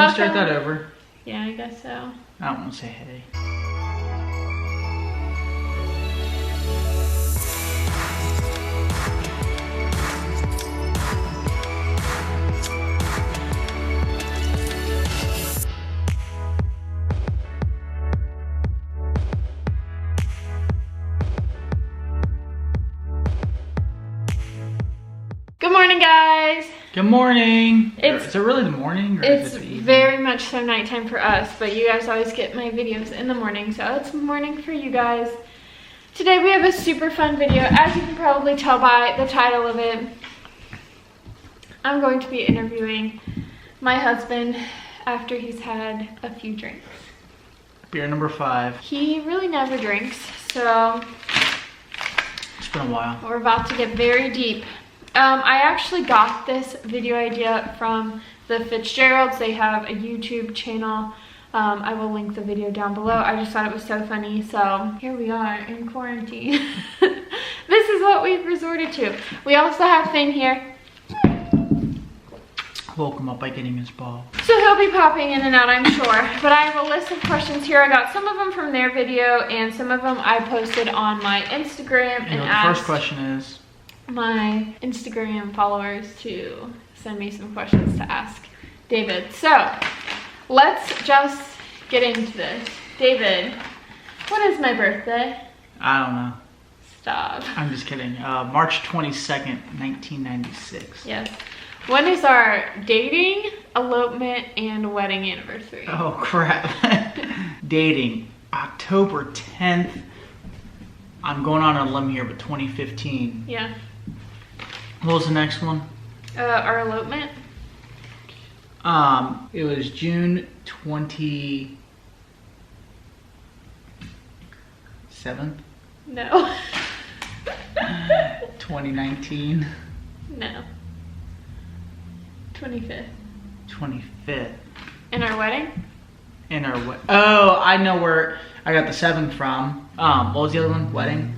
to start that over? Yeah, I guess so. I don't want to say hey. Good morning, guys. Good morning. It's- Is it really the morning? Or It's is it the evening? very much so nighttime for us, but you guys always get my videos in the morning, so it's morning for you guys. Today we have a super fun video. As you can probably tell by the title of it, I'm going to be interviewing my husband after he's had a few drinks. Beer number 5. He really never drinks, so It's been a while. we're about to get very deep. I actually got this video idea from the Fitzgeralds. They have a YouTube channel. I will link the video down below. I just thought it was so funny. So here we are in quarantine. This is what we've resorted to. We also have Finn here. Woke him up by getting his ball. So he'll be popping in and out, I'm sure. But I have a list of questions here. I got some of them from their video and some of them I posted on my Instagram and The asked first question is, my Instagram followers to send me some questions to ask David. So let's just get into this. David, what is my birthday? I don't know. Stop. I'm just kidding. March 22nd, 1996. Yes. When is our dating, elopement, and wedding anniversary? Oh, crap. Dating, October 10th. I'm going on a limb here, but 2015. Yeah. What was the next one? Our elopement? It was June 27th. No. 2019. No. 25th. 25th. And our wedding? And our oh, I know where I got the 7th from. What was the other one? Wedding?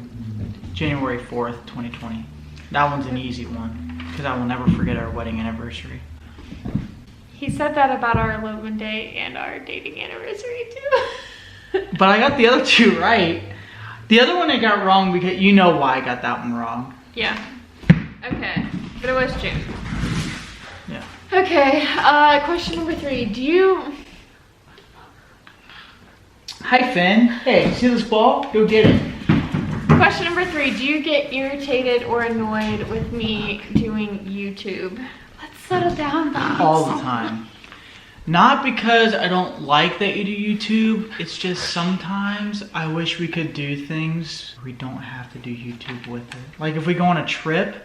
January 4th, 2020. That one's an easy one because I will never forget our wedding anniversary. He said that about our elopement day and our dating anniversary too. But I got the other 2 right. The other one I got wrong because you know why I got that one wrong. Yeah. Okay. But it was June. Yeah. Okay. Question number 3. Do you... Hi, Finn. Hey, see this ball? Go get it. Question number 3. Do you get irritated or annoyed with me doing YouTube? Let's settle down, Bob. All the time. Not because I don't like that you do YouTube. It's just sometimes I wish we could do things we don't have to do YouTube with it. Like if we go on a trip,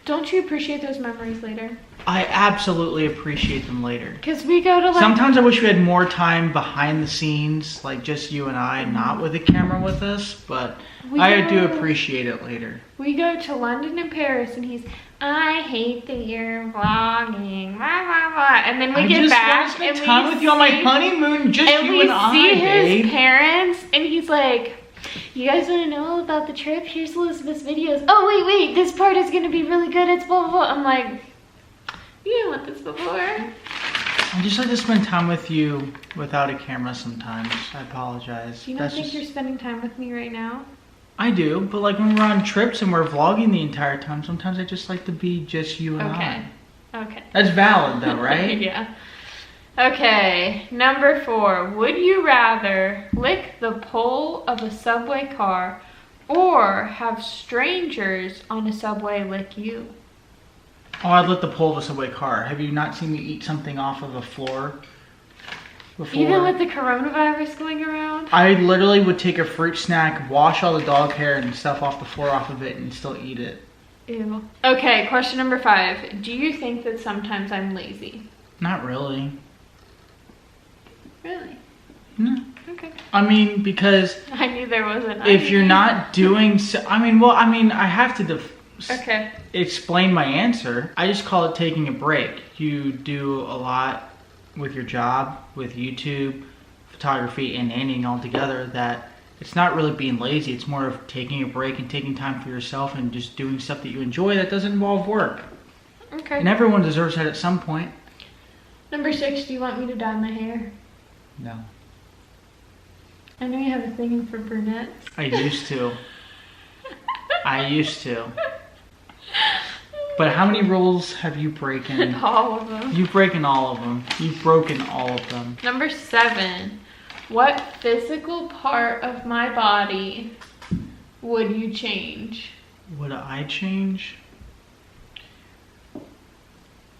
Don't you appreciate those memories later? I absolutely appreciate them later. Because we go to like... Sometimes I wish we had more time behind the scenes, like just you and I, not with a camera with us, but I do appreciate it later. We go to London and Paris and he's, I hate that you're vlogging, blah, blah, blah. And then we get back I and just want to spend time with you on my honeymoon, just and you we and I, see his babe. parents and he's like, you guys want to know all about the trip? Here's Elizabeth's videos. Oh, wait, this part is going to be really good. It's blah, blah, blah. I'm like, you didn't want this before. I just like to spend time with you without a camera sometimes. I apologize. Do you not think you're spending time with me right now? I do, but like when we're on trips and we're vlogging the entire time, sometimes I just like to be just you and I. Okay. That's valid though, right? Yeah. Okay, number 4. Would you rather lick the pole of a subway car or have strangers on a subway lick you? Oh, I'd lick the pole of a subway car. Have you not seen me eat something off of a floor before? Even with the coronavirus going around? I literally would take a fruit snack, wash all the dog hair and stuff off the floor off of it and still eat it. Ew. Okay, question number 5. Do you think that sometimes I'm lazy? Not really. Really? No. Okay. I mean, because I knew there wasn't. if you're not doing so, I have to Okay. explain my answer. I just call it taking a break. You do a lot with your job, with YouTube, photography, and nannying all together that it's not really being lazy. It's more of taking a break and taking time for yourself and just doing stuff that you enjoy that doesn't involve work. Okay. And everyone deserves that at some point. Number 6, do you want me to dye my hair? No. I know you have a thing for brunettes. I used to. I used to. But how many rules have you broken? All of them. You've broken all of them. You've broken all of them. Number 7, what physical part of my body would you change? Would I change?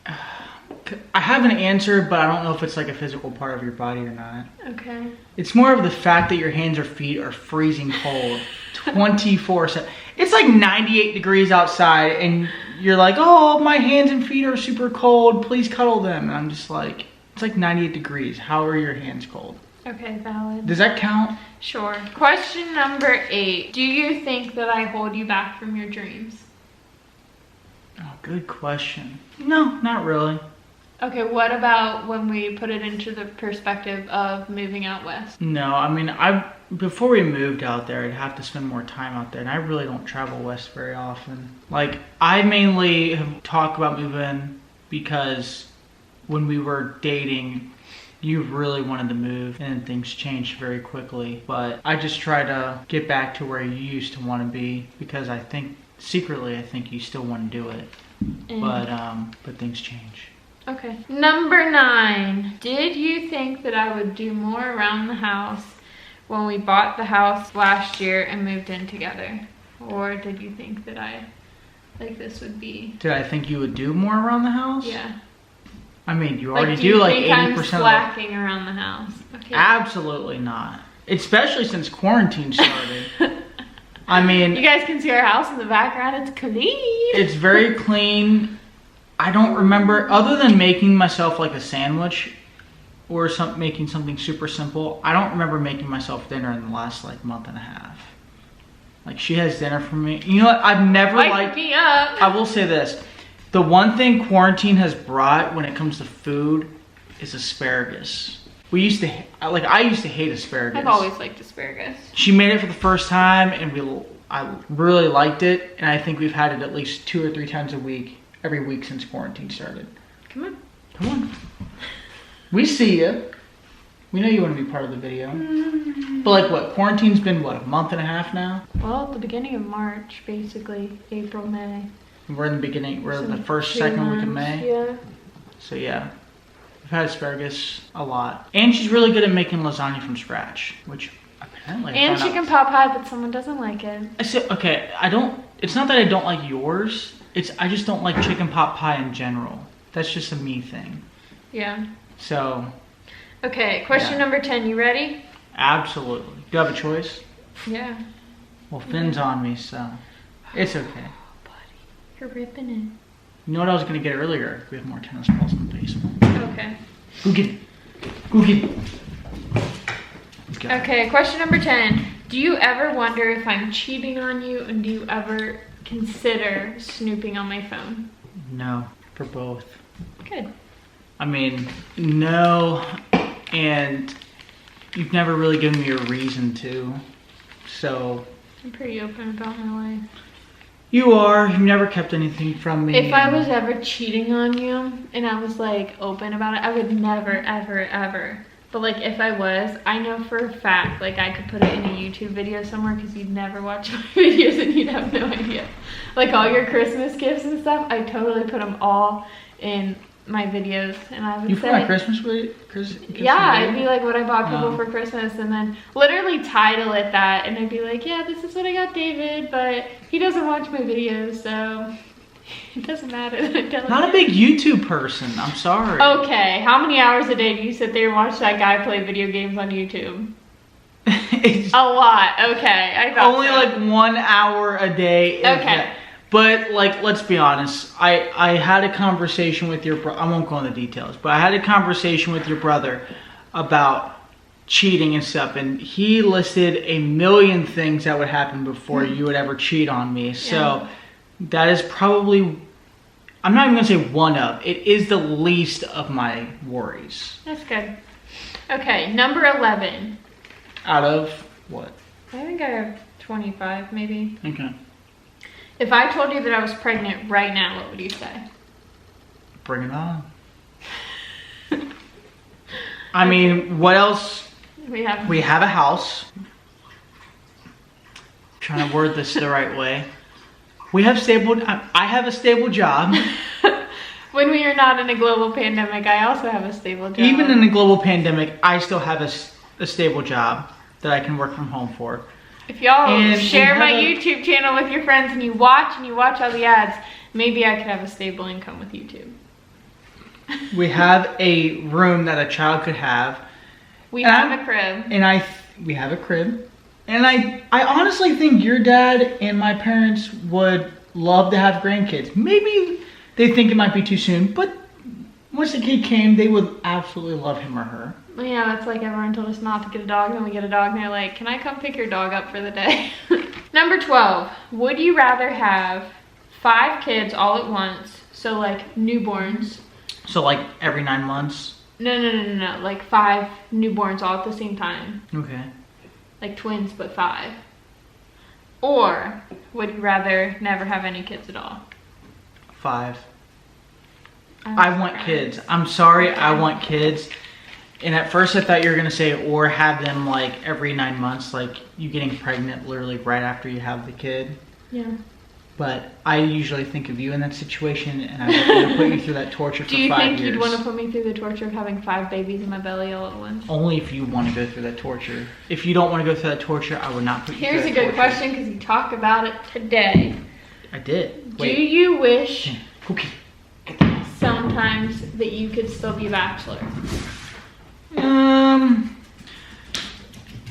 I have an answer, but I don't know if it's like a physical part of your body or not. Okay. It's more of the fact that your hands or feet are freezing cold 24/7. It's like 98 degrees outside and you're like, oh, my hands and feet are super cold. Please cuddle them. And I'm just like, it's like 98 degrees. How are your hands cold? Okay, valid. Does that count? Sure. Question number 8. Do you think that I hold you back from your dreams? Oh, good question. No, not really. Okay, what about when we put it into the perspective of moving out west? No, I mean, before we moved out there, I'd have to spend more time out there, and I really don't travel west very often. Like, I mainly have talked about moving because when we were dating, you really wanted to move, and things changed very quickly. But I just try to get back to where you used to want to be because I think, secretly, I think you still want to do it. But things change. Okay. Number 9. Did you think that I would do more around the house when we bought the house last year and moved in together? Or did you think that this would be... Did I think you would do more around the house? Yeah. I mean, you Like, already do do like think 80% I'm of the... slacking around the house? Okay. Absolutely not. Especially since quarantine started. I mean... You guys can see our house in the background. It's clean. It's very clean. I don't remember, other than making myself like a sandwich or making something super simple, I don't remember making myself dinner in the last like month and a half. Like, she has dinner for me. You know what? I've never liked... me up. I will say this. The one thing quarantine has brought when it comes to food is asparagus. I used to hate asparagus. I've always liked asparagus. She made it for the first time and I really liked it, and I think we've had it at least 2 or 3 times a week, every week since quarantine started. Come on. Come on. We see you. We know you want to be part of the video. But like what, quarantine's been what, a month and a half now? Well, at the beginning of March, basically. April, May. We're in the beginning, we're in the first, 2 second week of months, May. Yeah. So yeah, we've had asparagus a lot. And she's really good at making lasagna from scratch, which apparently And chicken pot pie, but someone doesn't like it. I said, okay, it's not that I don't like yours, I just don't like chicken pot pie in general. That's just a me thing. Yeah. So. Okay, question number 10, you ready? Absolutely. Do you have a choice? Yeah. Well, Finn's on me, so it's okay. Oh, buddy, you're ripping it. You know what I was gonna get earlier? We have more tennis balls in the basement. Okay. Go get it. Go get it. Okay, question number 10. Do you ever wonder if I'm cheating on you, and do you ever consider snooping on my phone? No, for both. Good. I mean, no, and you've never really given me a reason to, so. I'm pretty open about my life. You are. You've never kept anything from me. If I was ever cheating on you and I was like open about it, I would never, ever, ever. But like if I was, I know for a fact, like I could put it in a YouTube video somewhere because you'd never watch my videos and you'd have no idea. Like all your Christmas gifts and stuff, I totally put them all in my videos, and I would you say, put my Christmas yeah, I'd be like what I bought people for Christmas, and then literally title it that, and I'd be like, yeah, this is what I got David, but he doesn't watch my videos, so it doesn't matter that I tell him. Not a big YouTube person, I'm sorry. Okay, how many hours a day do you sit there and watch that guy play video games on YouTube? It's a lot. Okay, I thought only so. like 1 hour a day. Okay. But like, let's be honest. I had a conversation with your brother. I won't go into details, but I had a conversation with your brother about cheating and stuff, and he listed a million things that would happen before you would ever cheat on me. So that is probably, I'm not even gonna say one of. It is the least of my worries. That's good. Okay, number 11. Out of what? I think I have 25, maybe. Okay. If I told you that I was pregnant right now, what would you say? Bring it on. I mean, what else? We have. We have a house. I'm trying to word this the right way. We have stable. I have a stable job. When we are not in a global pandemic, I also have a stable job. Even in a global pandemic, I still have a stable job that I can work from home for. If y'all And share my we have YouTube channel with your friends and you watch all the ads, maybe I could have a stable income with YouTube. We have a room that a child could have. We And have a crib. And we have a crib. And I honestly think your dad and my parents would love to have grandkids. Maybe they think it might be too soon, but once the kid came, they would absolutely love him or her. Yeah, that's like everyone told us not to get a dog, then we get a dog, and they're like, can I come pick your dog up for the day? Number 12, would you rather have 5 kids all at once, so like newborns? So like every 9 months? No, like 5 newborns all at the same time. Okay. Like twins, but 5. Or would you rather never have any kids at all? 5. I'm I want surprised. kids. I'm sorry, I want kids. And at first I thought you were going to say, or have them like every 9 months, like you getting pregnant literally right after you have the kid. Yeah. But I usually think of you in that situation, and I want to put you through that torture for 5 Do years. you think you'd want to put me through the torture of having 5 babies in my belly all at once? Only if you want to go through that torture. If you don't want to go through that torture, I would not put you Here's through a that good torture. question because you talked about it today. I did. Do Wait. you wish Okay. sometimes that you could still be a bachelor?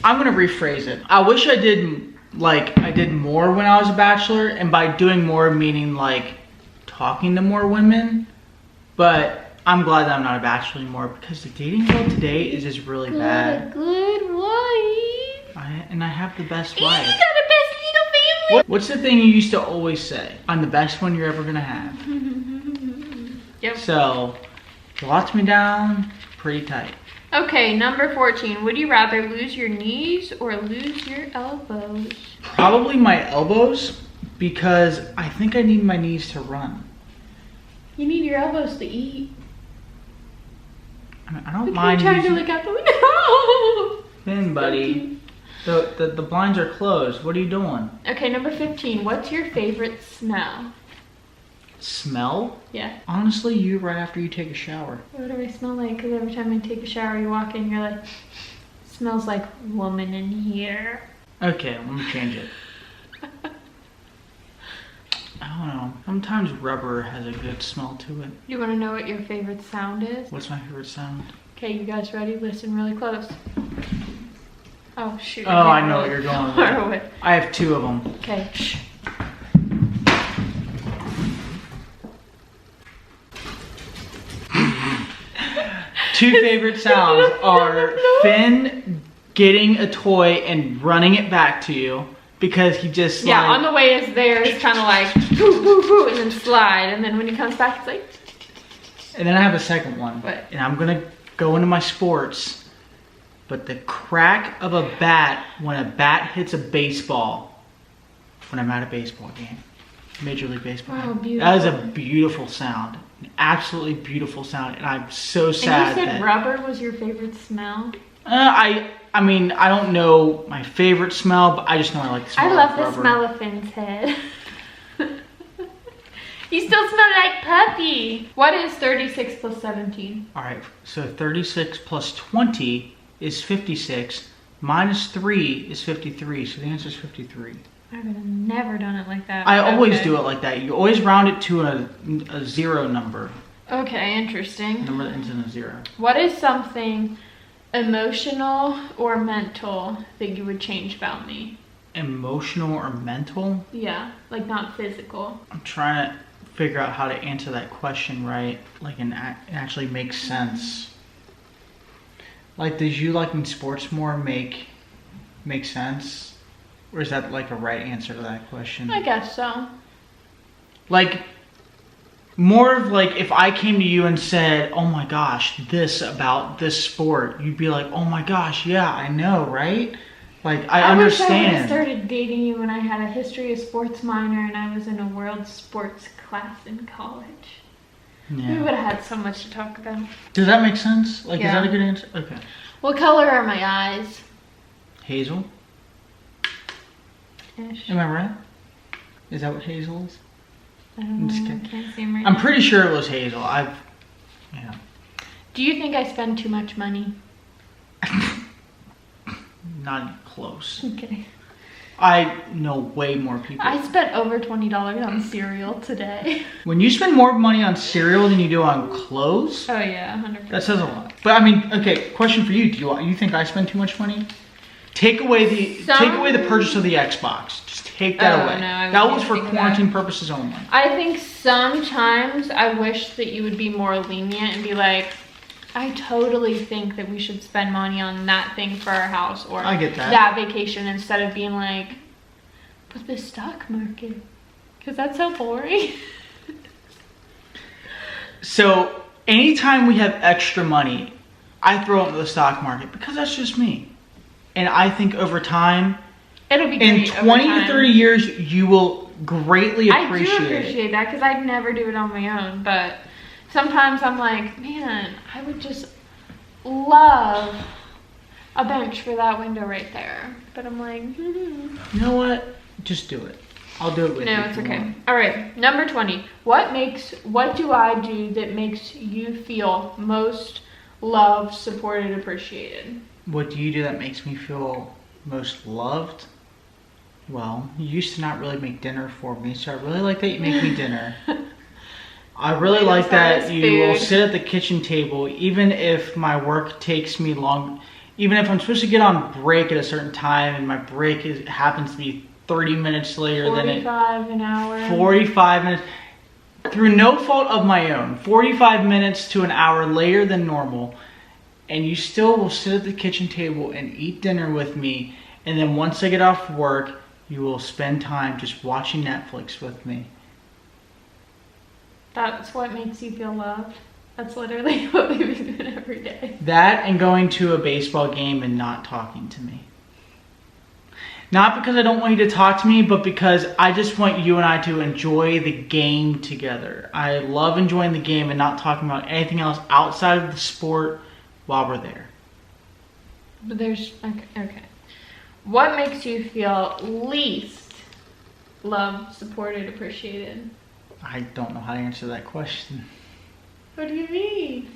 I'm gonna rephrase it. I wish I did more when I was a bachelor, and by doing more meaning like talking to more women. But I'm glad that I'm not a bachelor anymore because the dating world today is just really bad. Good wife. I have the best You got wife. a best little family. What's the thing you used to always say? I'm the best one you're ever gonna have. Yep. So, locks me down pretty tight. Okay, number 14. Would you rather lose your knees or lose your elbows? Probably my elbows because I think I need my knees to run. You need your elbows to eat. I mean, I don't Look, mind I'm trying to using. look out the window. Finn, buddy. The blinds are closed. What are you doing? Okay, number 15. What's your favorite smell? Smell? Yeah. Honestly, you right after you take a shower. What do I smell like? Because every time I take a shower, you walk in, you're like, smells like woman in here. Okay, let me change it. I don't know. Sometimes rubber has a good smell to it. You want to know what your favorite sound is? What's my favorite sound? Okay, you guys ready? Listen really close. Oh, shoot. Oh, I know what you're going with. Far away. I have 2 of them. Okay. Shh. Two favorite sounds are Finn getting a toy and running it back to you because he just Yeah, like, on the way is there, it's kind of like boo, boo, boo, and then slide. And then when he comes back, it's like. and then I have a second one. What? And I'm gonna go into my sports, but the crack of a bat when a bat hits a baseball when I'm at a baseball game. Major League Baseball. Wow, That is a beautiful. beautiful sound. An absolutely beautiful sound. And I'm so And sad you said that rubber was your favorite smell? I mean, I don't know my favorite smell, but I just know I like the smell I love of the rubber. smell of Finn's head. You still smell like puppy. What is 36 plus 17? All right, so 36 plus 20 is 56. Minus 3 is 53, so the answer is 53. I would have never done it like that. I always Okay. do it like that. You always round it to a 0 number. Okay, A interesting. number that ends in a 0. What is something emotional or mental that you would change about me? Emotional or mental? Yeah, like not physical. I'm trying to figure out how to answer that question right, like it actually makes sense. Like, does you liking sports more make sense? Or is that like a right answer to that question? I guess so. Like, more of like if I came to you and said, oh my gosh, this about this sport, you'd be like, oh my gosh, yeah, I know, right? Like, I wish I would have understand. started dating you when I had a history of sports minor and I was in a world sports class in college. We Yeah. would have had so much to talk about. Does that make sense? Like, Yeah. is that a good answer? Okay. What color are my eyes? Hazel? Ish. Am I right? Is that what hazel is? I don't I'm just know. I kidding. can't see them right I'm now. pretty sure it was hazel. Yeah. Do you think I spend too much money? Not even close. Okay. I know way more people. I spent over $20 on cereal today. When you spend more money on cereal than you do on clothes, Oh yeah, 100%. that says a lot. But I mean, okay, question for you. Do you think I spend too much money? Take away the purchase of the Xbox. Just take that Oh, away. no, I that wouldn't was for think of that. quarantine purposes only. I think sometimes I wish that you would be more lenient and be like, I totally think that we should spend money on that thing for our house or I get that. vacation instead of being like, but the stock market, because that's so boring. So anytime we have extra money, I throw it into the stock market because that's just me. And I think over time, It'll be in great over 20 to time. 30 years, you will greatly I appreciate do it. appreciate that because I'd never do it on my own, but sometimes I'm like, man, I would just love a bench for that window right there. But I'm like, You know what? Just do it. I'll do it with you. no, it's okay. All right, number 20. What do I do that makes you feel most loved, supported, appreciated? What do you do that makes me feel most loved? Well, you used to not really make dinner for me, so I really like that you make me dinner. I really Wait, like as that far as you will food. sit at the kitchen table, even if my work takes me long, even if I'm supposed to get on break at a certain time and my break happens to be 30 minutes later than it. 45 an hour. 45 minutes. Through no fault of my own, 45 minutes to an hour later than normal, and you still will sit at the kitchen table and eat dinner with me, and then once I get off work, you will spend time just watching Netflix with me. That's what makes you feel loved. That's literally what we've been doing every day. That and going to a baseball game and not talking to me. Not because I don't want you to talk to me, but because I just want you and I to enjoy the game together. I love enjoying the game and not talking about anything else outside of the sport while we're there. But there's, okay. What makes you feel least loved, supported, appreciated? I don't know how to answer that question. What do you mean?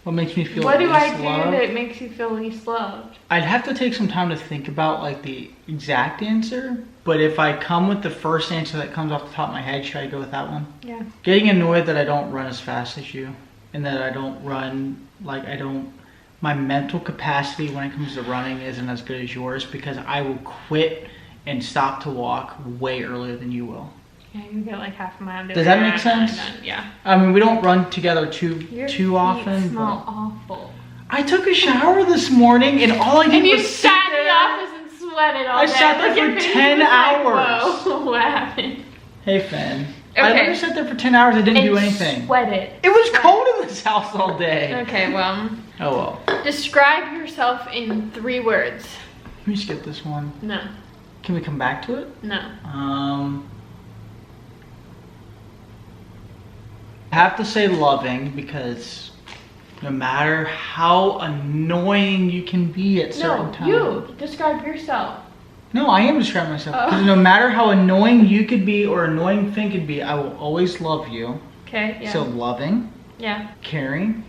What makes me feel What do I least do loved? that makes you feel least loved? I'd have to take some time to think about like the exact answer. But if I come with the first answer that comes off the top of my head, should I go with that one? Yeah. Getting annoyed that I don't run as fast as you, and that I don't run my mental capacity when it comes to running isn't as good as yours, because I will quit and stop to walk way earlier than you will. Yeah, you get like half a mile. Does that make sense? Yeah. I mean, we don't run together too Your often. feet smell But awful. I took a shower this morning and all I did And you was sit sat in the there. office and sweated all I day. sat there Look at for me, 10 he was like, hours. Whoa, what happened? Hey, Finn. I Okay. literally sat there for 10 hours. I didn't do And anything. Sweated. It was cold in this house all day. Okay, well, Oh well. describe yourself in 3 words. Let me skip this one. No, Can we come back to it? no. I have to say loving, because no matter how annoying you can be at certain No, times. you. Describe yourself. No, I am describing myself. Oh. Because no matter how annoying you could be or annoying Finn could be, I will always love you. Okay, yeah. So loving, yeah. caring.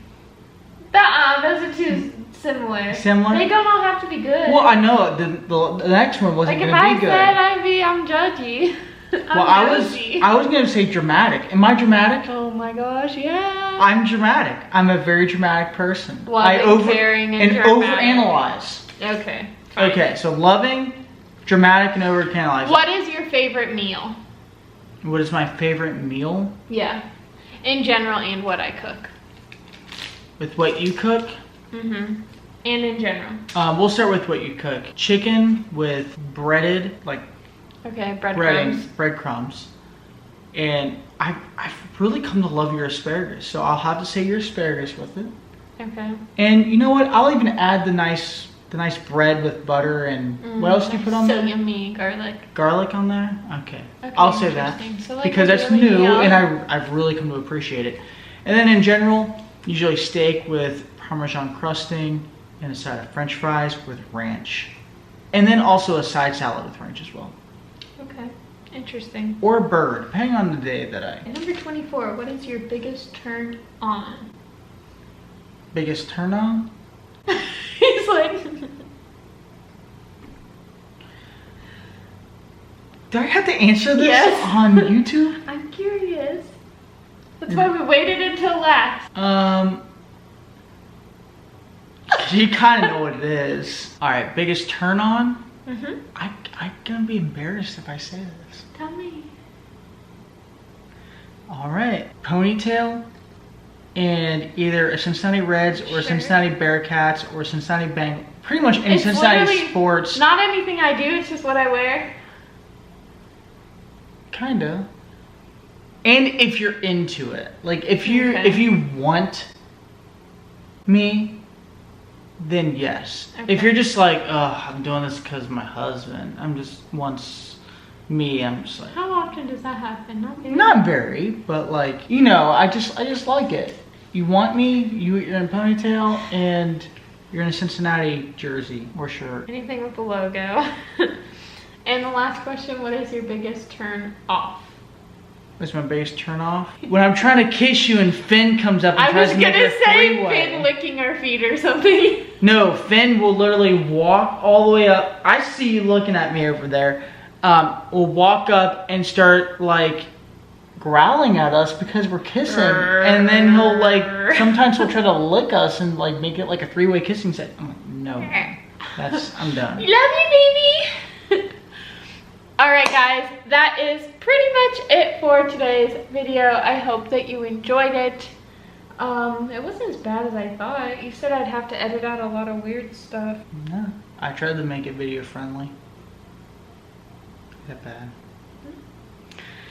Those are too similar. Similar? They don't all have to be good. Well, I know the next one wasn't like if going to I be good. said I'm judgy. Well, I was going to say dramatic. Am I dramatic? Oh my gosh, yeah. I'm dramatic. I'm a very dramatic person. Loving, caring, and dramatic. overanalyze. Okay. Fine. Okay, so loving, dramatic, and overanalyze. What is your favorite meal? What is my favorite meal? Yeah. In general and what I cook. With what you cook? Mm-hmm. And in general. We'll start with what you cook. Chicken with breaded, like Okay, breadcrumbs. breadcrumbs. And I've really come to love your asparagus, so I'll have to say your asparagus with it. Okay. And you know what? I'll even add the nice bread with butter and what else do you put on so there? yummy, garlic. Garlic on there? Okay. Okay, I'll say that interesting. So, like, because a that's really new meal. and I've really come to appreciate it. And then in general, usually steak with Parmesan crusting and a side of French fries with ranch. And then also a side salad with ranch as well. Okay, interesting. Or a burger, depending on the day that I... Number 24, what is your biggest turn on? Biggest turn on? He's like... Do I have to answer this Yes. on YouTube? I'm curious. That's why we waited until last. You kind of know what it is. All right, biggest turn on? Mm-hmm. I'm gonna be embarrassed if I say this. Tell me. All right, ponytail and either a Cincinnati Reds or a Sure. Cincinnati Bearcats or Cincinnati Bengals. Pretty much any It's Cincinnati literally sports. Not anything I do, it's just what I wear. Kinda. And if you're into it, like if you Okay. want me, then yes. Okay. If you're just like, oh, I'm doing this because my husband, I'm just wants me, I'm just like, How often does that happen? Not very. not very, but like, you know, I just like it. You want me, you're in a ponytail, and you're in a Cincinnati jersey or shirt. Anything with the logo. And the last question, what is your biggest turn off? That's my biggest turn off. When I'm trying to kiss you and Finn comes up and I tries was to make gonna a say three-way. Finn licking our feet or something. No, Finn will literally walk all the way up. I see you looking at me over there. Will walk up and start like growling at us because we're kissing, and then he'll like sometimes he'll try to lick us and like make it like a three-way kissing set. I'm like, no, I'm done. Love you, baby. All right, guys, that is pretty much it for today's video. I hope that you enjoyed it. It wasn't as bad as I thought. You said I'd have to edit out a lot of weird stuff. No, I tried to make it video friendly. That bad.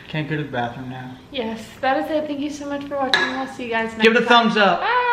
Can't go to the bathroom now. Yes, that is it. Thank you so much for watching. We'll see you guys next time. Give it a thumbs up. Bye.